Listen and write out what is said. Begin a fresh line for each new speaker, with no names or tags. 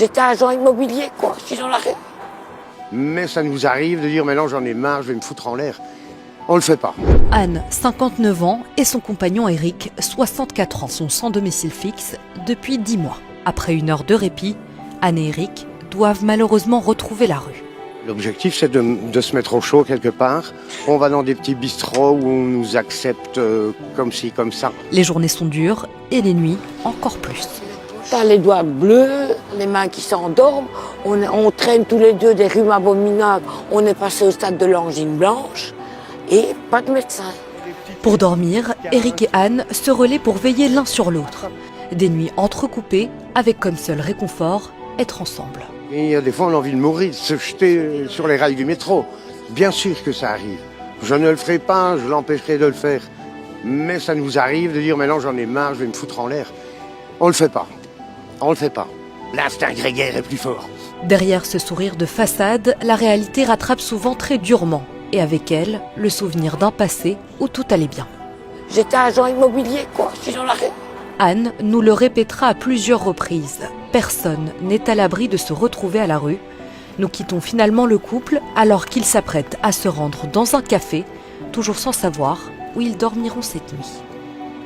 J'étais agent immobilier, quoi, je suis dans la rue.
Mais ça nous arrive de dire maintenant j'en ai marre, je vais me foutre en l'air. On le fait pas.
Anne, 59 ans, et son compagnon Eric, 64 ans, sont sans domicile fixe depuis 10 mois. Après une heure de répit, Anne et Eric doivent malheureusement retrouver la rue.
L'objectif, c'est de se mettre au chaud quelque part. On va dans des petits bistrots où on nous accepte comme ci, comme ça.
Les journées sont dures et les nuits encore plus.
T'as les doigts bleus, les mains qui s'endorment, on traîne tous les deux des rhumes abominables, on est passé au stade de l'angine blanche et pas de médecin.
Pour dormir, Eric et Anne se relaient pour veiller l'un sur l'autre. Des nuits entrecoupées avec comme seul réconfort être ensemble.
Et il y a des fois, on a envie de mourir, de se jeter sur les rails du métro. Bien sûr que ça arrive. Je ne le ferai pas, je l'empêcherai de le faire. Mais ça nous arrive de dire maintenant j'en ai marre, je vais me foutre en l'air. On le fait pas. On le fait pas. L'instinct grégaire est plus fort.
Derrière ce sourire de façade, la réalité rattrape souvent très durement. Et avec elle, le souvenir d'un passé où tout allait bien.
J'étais agent immobilier, quoi, je suis dans la rue.
Anne nous le répétera à plusieurs reprises. Personne n'est à l'abri de se retrouver à la rue. Nous quittons finalement le couple alors qu'ils s'apprêtent à se rendre dans un café, toujours sans savoir où ils dormiront cette nuit.